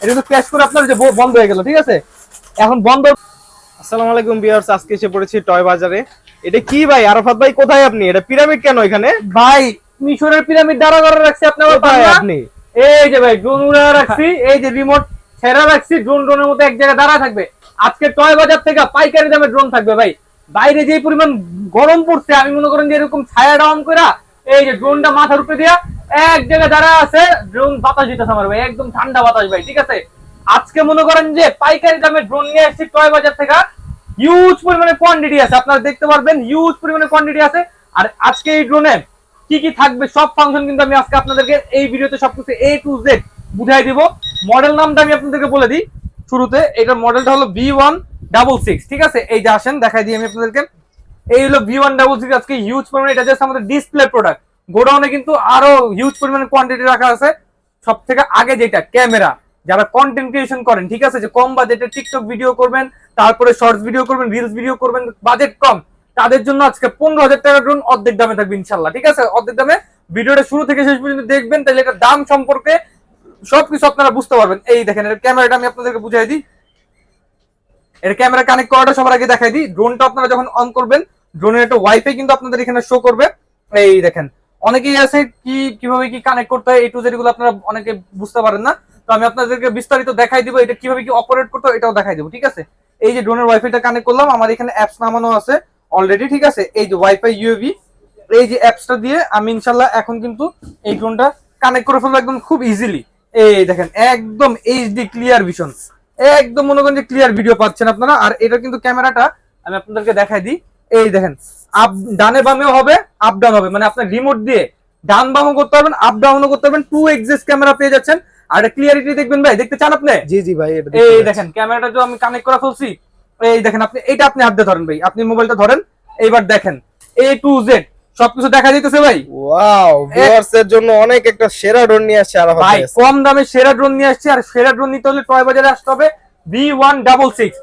এটা কিন্তু ক্র্যাশ করে আপনার যে বন্ধ হয়ে গেল, ঠিক আছে? এখন বন্ধ। আসসালামু আলাইকুম ভিউয়ার্স, আজকে এসে পড়েছি টয় বাজারে। এটা কি ভাই, আরাফাত ভাই কোথায় আপনি? এটা পিরামিড কেন এখানে? ভাই মিশরের পিরামিড দাঁড়া করে রাখছি আপনার কোথায় আপনি? এই যে ভাই ড্রোন উড়া রাখছি, এই যে রিমোট ছেড়া রাখছি, ড্রোনের মধ্যে এক জায়গায় দাঁড়া থাকবে। আজকে টয় বাজার থেকে পাইকারি দামে ড্রোন থাকবে ভাই। বাইরে যে পরিমাণ গরম পড়ছে, আমি মনে করেন যে এরকম ছায়া ডাউন করে এই যে ড্রোনটা মাথার উপরে দিয়া এক জায়গায় দাঁড়া আছে, ড্রোন বাতাস দিতেছে আমার ভাই, একদম ঠান্ডা বাতাস ভাই, ঠিক আছে? আজকে মনে করেন যে পাইকারি দামে ড্রোন নিয়ে আসছি টয় বাজার থেকে। হিউজ পরিমাণে কোয়ান্টিটি আছে, আপনারা দেখতে পারবেন হিউজ পরিমাণে কোয়ান্টিটি আছে। আর আজকে এই ড্রোনে কি কি থাকবে সব ফাংশন কিন্তু আমি আজকে আপনাদেরকে এই ভিডিওতে সবকিছু A to Z বুঝাই দিব। মডেল নামটা আমি আপনাদেরকে বলে দিই শুরুতে। এটার মডেলটা হলো V166, ঠিক আছে? এই যে আসেন দেখাই দিই আমি আপনাদেরকে। এই হলো V166। আজকে হিউজ পরিমাণে, এটা জাস্ট আমাদের ডিসপ্লে প্রোডাক্ট। গোডাউনে কিন্তু আরো হিউজ পরিমাণে কোয়ান্টিটি রাখা আছে। সব থেকে আগে যেটা ক্যামেরা, যারা কন্টেন্ট ক্রিয়েশন করেন, ঠিক আছে, যে কম বাজেটে টিকটক ভিডিও করবেন, তারপরে শর্টস ভিডিও করবেন, রিলস ভিডিও করবেন, বাজেট কম, তাদের জন্য আজকে 15,000 টাকা ড্রোন অর্ধেক দামে থাকবে ইনশাল্লাহ, ঠিক আছে? অর্ধেক দামে। ভিডিওটা শুরু থেকে শেষ পর্যন্ত দেখবেন, তাহলে এটা দাম সম্পর্কে সবকিছু আপনারা বুঝতে পারবেন। এই দেখেন এর ক্যামেরাটা আমি আপনাদেরকে বুঝাই দিই। এর ক্যামেরা কানেক্ট করাটা সবার আগে দেখাই দিই। ড্রোনটা আপনারা যখন অন করবেন, ড্রোনের একটা ওয়াইফাই কিন্তু আপনাদের এখানে শো করবে। এই দেখেন, অনেকেই আছে কিভাবে কি কানেক্ট করতে হয়, A to Z গুলো আপনারা অনেকে বুঝতে পারেন না। তো আমি আপনাদেরকে বিস্তারিত দেখাই দিব, এটা কিভাবে কি অপারেট করতে হয় এটাও দেখাই দিব, ঠিক আছে? এই যে ড্রোনের ওয়াইফাইটা কানেক্ট করলাম, আমার এখানে অ্যাপস নামানো আছে অলরেডি, ঠিক আছে? এই যে ওয়াইফাই ইউএভি, এই যে অ্যাপসটা দিয়ে আমি ইনশাল্লাহ এখন কিন্তু এই ড্রোনটা কানেক্ট করে ফেলবো একদম খুব ইজিলি। এই দেখেন একদম এইচডি ক্লিয়ার ভিশন, একদম মনে করেন যে ক্লিয়ার ভিডিও পাচ্ছেন আপনারা। আর এটা কিন্তু ক্যামেরাটা আমি আপনাদেরকে দেখাই দিই। এই দেখেন আপ ডানে বামেও হবে, আপ ডাউন হবে, মানে আপনার রিমোট দিয়ে ডান বামও করতে পারবেন, আপ ডাউনও করতে পারবেন। 2 এক্সিস ক্যামেরা পেয়ে যাচ্ছেন। আর এটা ক্লিয়ারিটি দেখবেন ভাই, দেখতে চান আপনি? জি জি ভাই, এটা এই দেখেন ক্যামেরাটা তো আমি কানেক্ট করা ফেলছি। এই দেখেন আপনি এটা আপনি হাত দিয়ে ধরেন ভাই, আপনি মোবাইলটা ধরেন, এইবার দেখেন A to Z সবকিছু দেখা যাইতেছে ভাই। ওয়াও, ভিউয়ার্স এর জন্য অনেক একটা সেরা ড্রোন নিয়ে আসছে আরাফাত ভাই, ভাই। কম দামে সেরা ড্রোন নিয়ে আসছে। আর সেরা ড্রোন নিতে হলে টয় বাজারে আসতে হবে। V166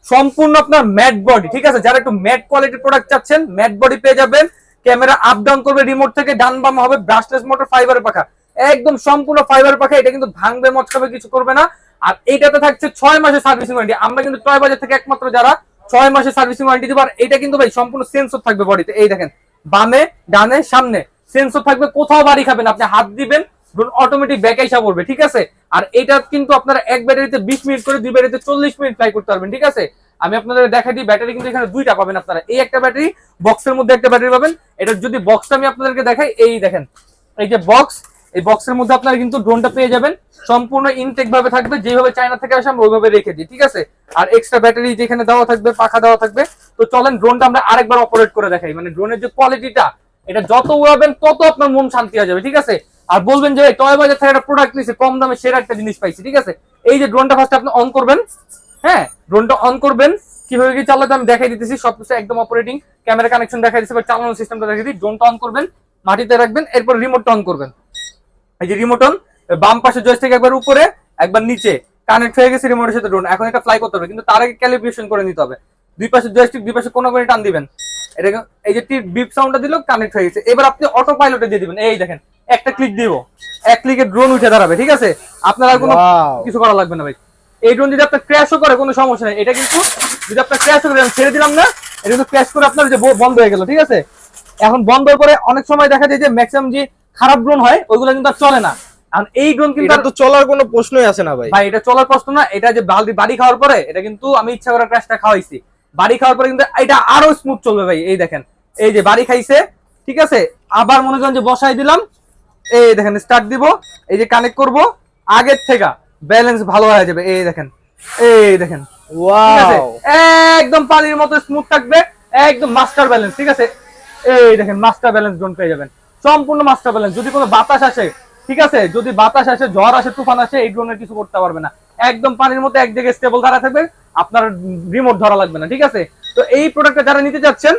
সম্পূর্ণ আপনার ম্যাট বডি, ঠিক আছে? যারা একটু ম্যাট কোয়ালিটির প্রোডাক্ট চাচ্ছেন, ম্যাট বডি পেয়ে যাবেন। ক্যামেরা আপ ডাউন করবে রিমোট থেকে, ডান বাম হবে, ব্রাশলেস মোটর, ফাইবারের পাখা, একদম সম্পূর্ণ ফাইবারের পাখা। এটা কিন্তু ভাঙবে মচকাবে কিছু করবে না। আর এইটাতে থাকছে 6 মাসের সার্ভিসিং ওয়ারেন্টি। আমরা কিন্তু টয় বাজার থেকে একমাত্র যারা 6 মাসের সার্ভিসিং ওয়ারেন্টি দিব। আর এটা কিন্তু ভাই সম্পূর্ণ সেন্সর থাকবে বডিতে। এই দেখেন বামে ডানে সামনে সেন্সর থাকবে, কোথাও বাড়ি খাবেন, আপনি হাত দিবেন অটোমেটিক ব্যাক আইসা পড়বে, ঠিক আছে? আর এটা কিন্তু আপনারা এক ব্যাটারিতে 20 মিনিট করে, দুই ব্যাটারিতে 40 মিনিট ফ্লাই করতে পারবেন, ঠিক আছে? আমি আপনাদের দেখাই দিই। ব্যাটারি কিন্তু এখানে দুইটা পাবেন আপনারা। এই একটা ব্যাটারি, বক্সের মধ্যে একটা ব্যাটারি পাবেন। এটা যদি বক্সটা আমি আপনাদেরকে দেখাই, এই দেখেন এই যে বক্স, এই বক্সের মধ্যে আপনারা কিন্তু ড্রোনটা পেয়ে যাবেন। সম্পূর্ণ ইনটেক ভাবে থাকবে, যেভাবে চায়না থেকে আসে আমরা ওইভাবে রেখে দিই, ঠিক আছে? আর এক্সট্রা ব্যাটারি যেখানে দেওয়া থাকবে, পাখা দেওয়া থাকবে। তো চলেন ড্রোনটা আমরা আরেকবার অপারেট করে দেখাই। মানে ড্রোনের যে কোয়ালিটিটা, এটা যত উড়াবেন তত আপনার মন শান্তি হয়ে যাবে, ঠিক আছে? আর বলবেন যে টয় বাজার থেকে একটা প্রোডাক্ট নিয়েছে, কম দামে সেরা একটা জিনিস পাইছি, ঠিক আছে? এই যে ড্রোনটা ফার্স্ট আপনি অন করবেন, হ্যাঁ, ড্রোনটা অন করবেন। কিভাবে কি চালাতে আমি দেখাই দিতেছি, সবকিছু একদম অপারেটিং, ক্যামেরা কানেকশন দেখাই দিচ্ছি, চালানোর সিস্টেমটা দেখাই দিই। ড্রোনটা অন করবেন, মাটিতে রাখবেন, এরপর রিমোটটা অন করবেন। এই যে রিমোট অন, বাম পাশে জয়স্টিক একবার উপরে একবার নিচে কানেক্ট হয়ে গেছে রিমোটের সাথে ড্রোন। এখন এটা ফ্লাই করতে হবে, কিন্তু তার আগে ক্যালিব্রেশন করে নিতে হবে। দুই পাশে জয়স্টিক, দুই পাশে কোনো করে টান দিবেন, এটা এই যে বিপ সাউন্ডটা দিল, কানেক্ট হয়ে গেছে। এবার আপনি অটো পাইলটে দিয়ে দিবেন। এই দেখেন একটা ক্লিক দিব, এক ক্লিকে ড্রোন উঠে দাঁড়াবে, ঠিক আছে? আপনার আর কোনো কিছু করা লাগবে না ভাই। এই ড্রোন যদি আপনার ক্র্যাশও করে কোনো সমস্যা নেই। এটা কিন্তু যদি আপনার ক্র্যাশ করে, আমি ছেড়ে দিলাম না, এটা কিন্তু ক্র্যাশ করে আপনার যে বন্ধ হয়ে গেল, ঠিক আছে? এখন বন্ধ করে অনেক সময় দেখা যায় যে ম্যাক্সিমাম যে খারাপ ড্রোন হয় ওইগুলো কিন্তু আর চলে না। এখন এই ড্রোন কিন্তু তো চলার কোনো প্রশ্নই আসে না ভাই। ভাই এটা চলার প্রশ্ন না। এটা যে বাড়ি খাওয়ার পরে, এটা কিন্তু আমি ইচ্ছা করে ক্র্যাশটা খাওয়াইছি। বাড়ি খাওয়ার পরে কিন্তু এটা আরো স্মুথ চলবে ভাই। এই দেখেন এই যে বাড়ি খাইছে, ঠিক আছে? আবার মনে করেন যে বসাই দিলাম, এই দেখেন স্টার্ট দিব, এই যে কানেক্ট করব, আগের থেকে ব্যালেন্স ভালো হয়ে যাবে। এই দেখেন, এই দেখেন, ওয়াও, একদম পানির মতো স্মুথ থাকবে, একদম মাস্টার ব্যালেন্স, ঠিক আছে? এই দেখেন মাস্টার ব্যালেন্স ড্রোন পেয়ে যাবেন, সম্পূর্ণ মাস্টার ব্যালেন্স। যদি কোনো বাতাস আসে, ঠিক আছে, যদি বাতাস আসে, ঝড় আসে, তুফান আসে, এই ড্রোনের কিছু করতে পারবে না। একদম পানির মধ্যে এক জায়গায় স্টেবল দাঁড়া থাকবে, আপনার রিমোট ধরা লাগবে না, ঠিক আছে? তো এই প্রোডাক্টটা যারা নিতে যাচ্ছেন,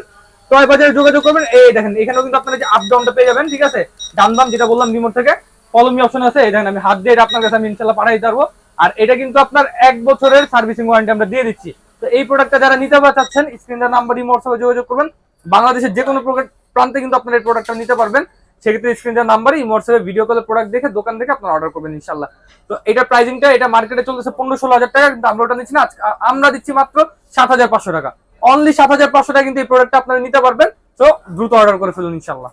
টয় বাজারে যোগাযোগ করবেন। এই দেখেন এখানেও কিন্তু আপনারা যে আপ ডাউনটা পেয়ে যাবেন, ঠিক আছে? ডান বাম যেটা বললাম রিমোট থেকে, ফলো মি অপশন আছে। এই দেখেন আমি হাত দিয়ে আপনার কাছে আমি ইনশাআল্লাহ পাঠাই দিতে পারবো। আর এটা কিন্তু আপনার 1 বছরের সার্ভিসিং ওয়ারেন্টি আমরা দিয়ে দিচ্ছি। তো এই প্রোডাক্টটা যারা নিতে চাচ্ছেন, স্ক্রিনের নাম্বার ইমো হোয়াটসঅ্যাপে যোগাযোগ করবেন। বাংলাদেশের যে কোনো প্রান্তে কিন্তু আপনারা এই প্রোডাক্টটা নিতে পারবেন। সেক্ষেত্রে স্ক্রিন দেওয়ার নাম্বারে হোয়াটসঅ্যাপে ভিডিও কলে প্রোডাক্ট দেখে দোকান দেখে আপনারা অর্ডার করবেন ইনশাল্লাহ। তো এটা প্রাইসিংটা এটা মার্কেটে চলতেছে 15-16 হাজার টাকা, কিন্তু আমরা ওটা নিচ্ছি না, আমরা দিচ্ছি মাত্র 7,500 টাকা। অনলি 7,500 টাকা কিন্তু এই প্রোডাক্টটা আপনারা নিতে পারবেন। তো দ্রুত অর্ডার করে ফেলুন ইনশাল্লাহ।